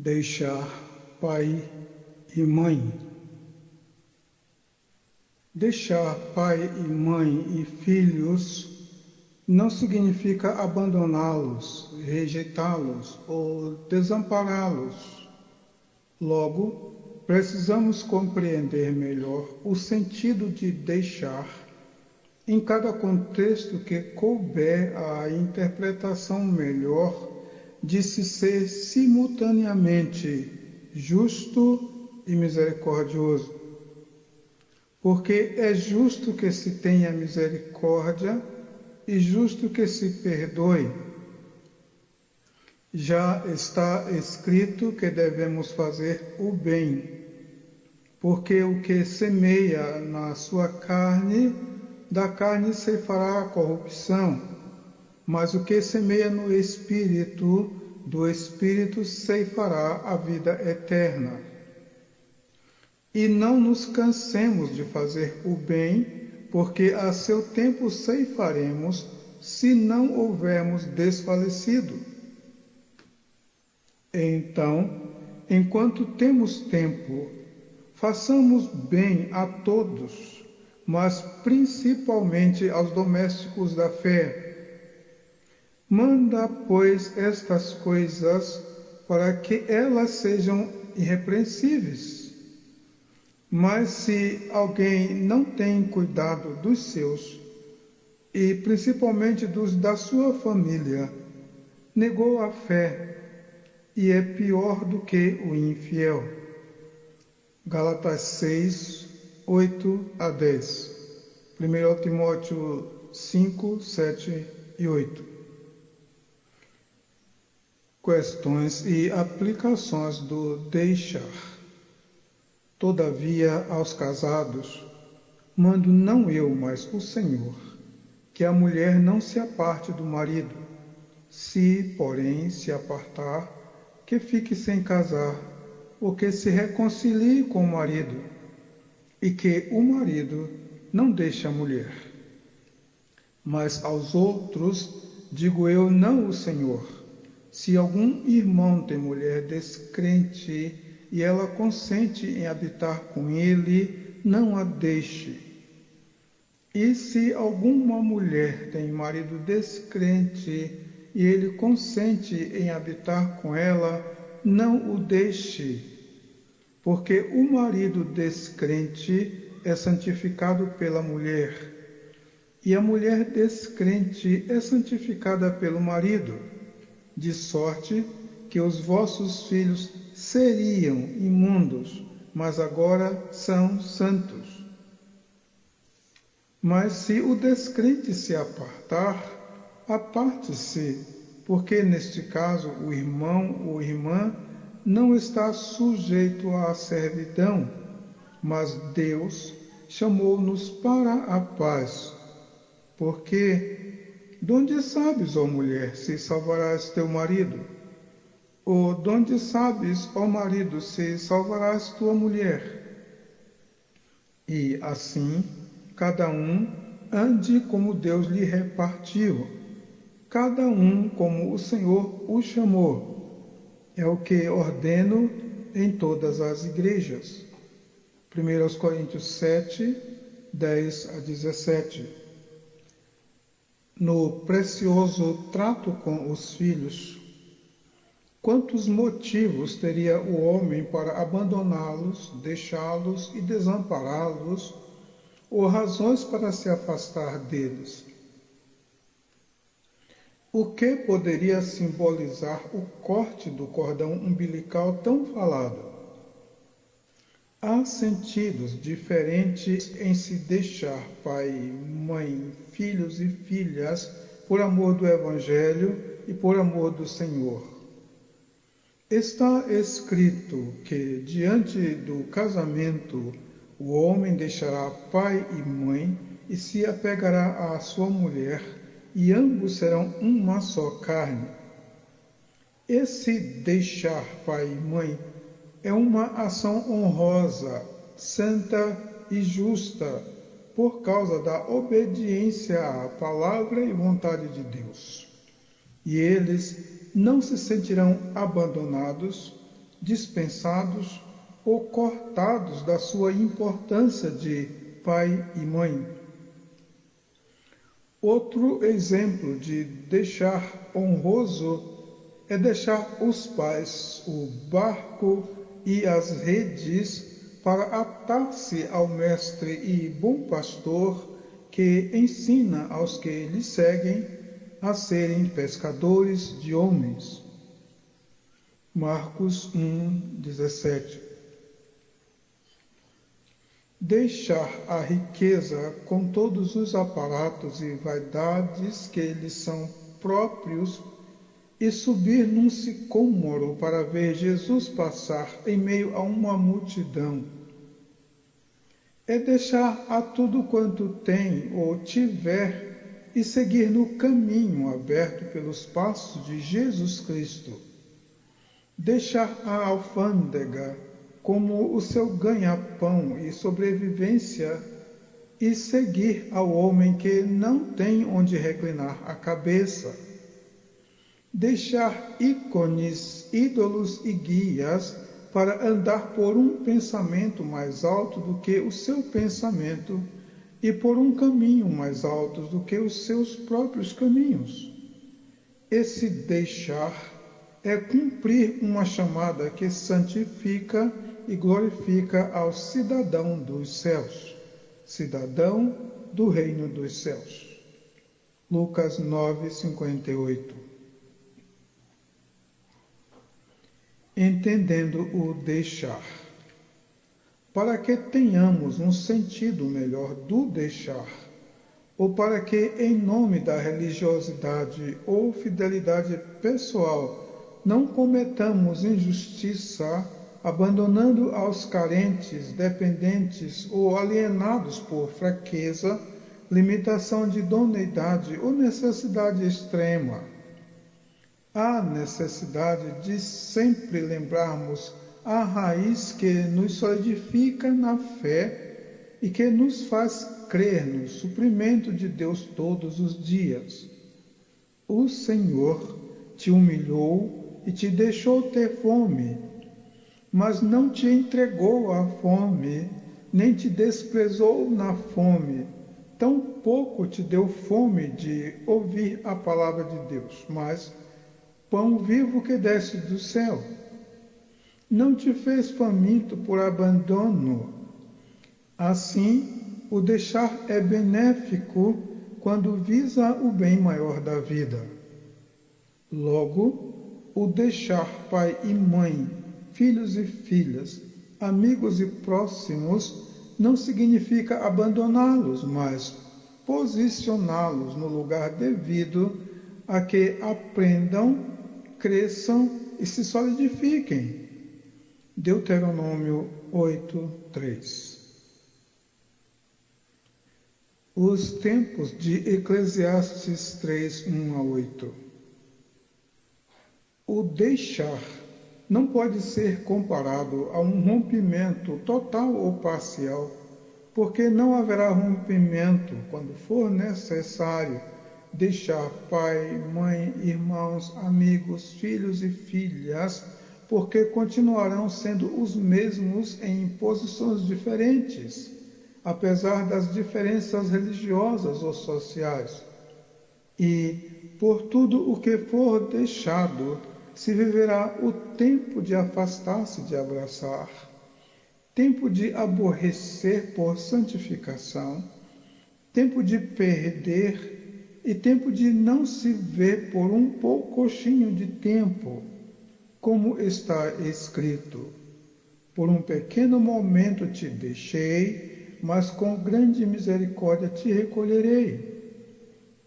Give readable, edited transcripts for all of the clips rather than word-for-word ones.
deixar pai e mãe. Deixar pai e mãe e filhos não significa abandoná-los, rejeitá-los ou desampará-los. Logo, precisamos compreender melhor o sentido de deixar em cada contexto que couber a interpretação melhor de se ser simultaneamente justo e misericordioso. Porque é justo que se tenha misericórdia e justo que se perdoe. Já está escrito que devemos fazer o bem, porque o que semeia na sua carne, da carne se fará a corrupção, mas o que semeia no Espírito, do Espírito se fará a vida eterna. E não nos cansemos de fazer o bem, porque a seu tempo ceifaremos, se não houvermos desfalecido. Então, enquanto temos tempo, façamos bem a todos, mas principalmente aos domésticos da fé. Manda, pois, estas coisas para que elas sejam irrepreensíveis. Mas se alguém não tem cuidado dos seus, e principalmente dos da sua família, negou a fé e é pior do que o infiel. Gálatas 6, 8 a 10. 1 Timóteo 5, 7 e 8. Questões e aplicações do deixar. Todavia, aos casados, mando não eu, mas o Senhor, que a mulher não se aparte do marido. Se, porém, se apartar, que fique sem casar, ou que se reconcilie com o marido, e que o marido não deixe a mulher. Mas aos outros digo eu, não o Senhor. Se algum irmão tem mulher descrente, e ela consente em habitar com ele, não a deixe. E se alguma mulher tem marido descrente, e ele consente em habitar com ela, não o deixe. Porque o marido descrente é santificado pela mulher, e a mulher descrente é santificada pelo marido, de sorte que os vossos filhos seriam imundos, mas agora são santos. Mas se o descrente se apartar, aparte-se, porque neste caso o irmão ou irmã não está sujeito à servidão, mas Deus chamou-nos para a paz. Porque, donde sabes, ó mulher, se salvarás teu marido? Ou donde sabes, ó marido, se salvarás tua mulher? E assim, cada um ande como Deus lhe repartiu, cada um como o Senhor o chamou. É o que ordeno em todas as igrejas. 1 Coríntios 7, 10 a 17. No precioso trato com os filhos, quantos motivos teria o homem para abandoná-los, deixá-los e desampará-los, ou razões para se afastar deles? O que poderia simbolizar o corte do cordão umbilical tão falado? Há sentidos diferentes em se deixar pai, mãe, filhos e filhas por amor do Evangelho e por amor do Senhor. Está escrito que, diante do casamento, o homem deixará pai e mãe e se apegará à sua mulher, e ambos serão uma só carne. Esse deixar pai e mãe é uma ação honrosa, santa e justa, por causa da obediência à palavra e vontade de Deus. E eles não se sentirão abandonados, dispensados ou cortados da sua importância de pai e mãe. Outro exemplo de deixar honroso é deixar os pais, o barco e as redes para atar-se ao mestre e bom pastor que ensina aos que lhe seguem a serem pescadores de homens. Marcos 1:17. Deixar a riqueza com todos os aparatos e vaidades que lhes são próprios e subir num sicômoro para ver Jesus passar em meio a uma multidão. É deixar a tudo quanto tem ou tiver e seguir no caminho aberto pelos passos de Jesus Cristo. Deixar a alfândega como o seu ganha-pão e sobrevivência e seguir ao homem que não tem onde reclinar a cabeça. Deixar ícones, ídolos e guias para andar por um pensamento mais alto do que o seu pensamento e por um caminho mais alto do que os seus próprios caminhos. Esse deixar é cumprir uma chamada que santifica e glorifica ao cidadão dos céus, cidadão do reino dos céus. Lucas 9:58. Entendendo o deixar. Para que tenhamos um sentido melhor do deixar, ou para que, em nome da religiosidade ou fidelidade pessoal, não cometamos injustiça, abandonando aos carentes, dependentes ou alienados por fraqueza, limitação de idoneidade ou necessidade extrema. Há necessidade de sempre lembrarmos a raiz que nos solidifica na fé e que nos faz crer no suprimento de Deus todos os dias. O Senhor te humilhou e te deixou ter fome, mas não te entregou à fome, nem te desprezou na fome. Tampouco te deu fome de ouvir a palavra de Deus, mas pão vivo que desce do céu. Não te fez faminto por abandono. Assim, o deixar é benéfico quando visa o bem maior da vida. Logo, o deixar pai e mãe, filhos e filhas, amigos e próximos, não significa abandoná-los, mas posicioná-los no lugar devido a que aprendam, cresçam e se solidifiquem. Deuteronômio 8:3. Os tempos de Eclesiastes 3:1-8. O deixar não pode ser comparado a um rompimento total ou parcial, porque não haverá rompimento quando for necessário deixar pai, mãe, irmãos, amigos, filhos e filhas, porque continuarão sendo os mesmos em posições diferentes, apesar das diferenças religiosas ou sociais. E, por tudo o que for deixado, se viverá o tempo de afastar-se de abraçar, tempo de aborrecer por santificação, tempo de perder e tempo de não se ver por um poucochinho de tempo, como está escrito: por um pequeno momento te deixei, mas com grande misericórdia te recolherei.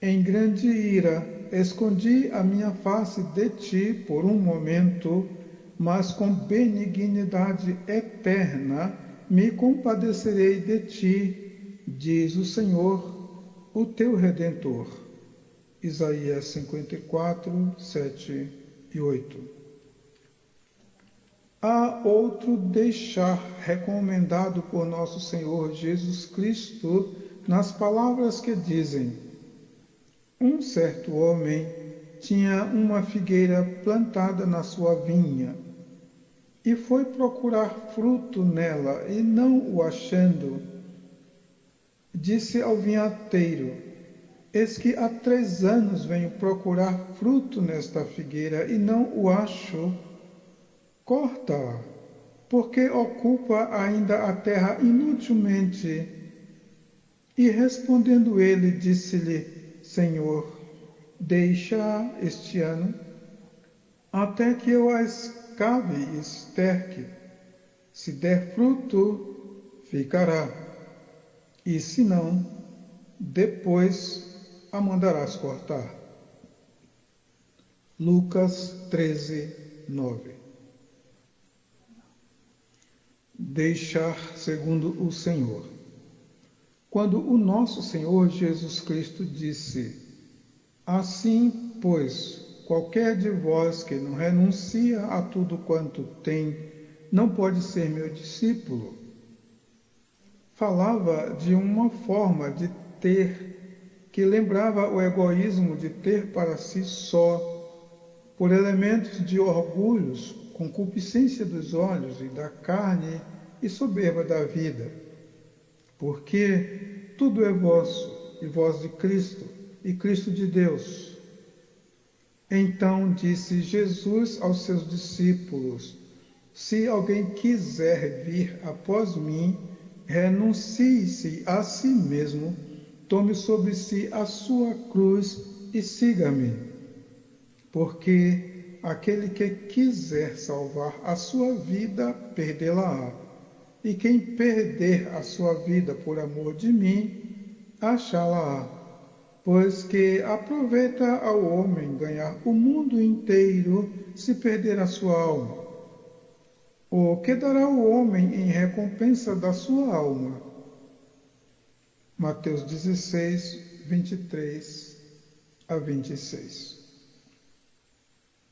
Em grande ira escondi a minha face de ti por um momento, mas com benignidade eterna me compadecerei de ti, diz o Senhor, o teu Redentor. Isaías 54, 7 e 8. Há outro deixar recomendado por nosso Senhor Jesus Cristo nas palavras que dizem: um certo homem tinha uma figueira plantada na sua vinha. e foi procurar fruto nela, e não o achando, disse ao vinhateiro: Eis que há 3 anos venho procurar fruto nesta figueira, e não o acho. Corta-a, porque ocupa ainda a terra inutilmente. E respondendo ele, disse-lhe: Senhor, deixa este ano, até que eu a escave e esterque. Se der fruto, ficará, e se não, depois a mandarás cortar. Lucas 13, 9. Deixar segundo o Senhor. Quando o nosso Senhor Jesus Cristo disse: Assim, pois, qualquer de vós que não renuncia a tudo quanto tem, não pode ser meu discípulo, falava de uma forma de ter que lembrava o egoísmo de ter para si só, por elementos de orgulhos, concupiscência dos olhos e da carne e soberba da vida. Porque tudo é vosso, e vós de Cristo, e Cristo de Deus. Então disse Jesus aos seus discípulos: Se alguém quiser vir após mim, renuncie-se a si mesmo, tome sobre si a sua cruz e siga-me. Porque aquele que quiser salvar a sua vida, perdê-la-á. E quem perder a sua vida por amor de mim, achá-la-á. Pois que aproveita ao homem ganhar o mundo inteiro se perder a sua alma? O que dará o homem em recompensa da sua alma? Mateus 16, 23 a 26.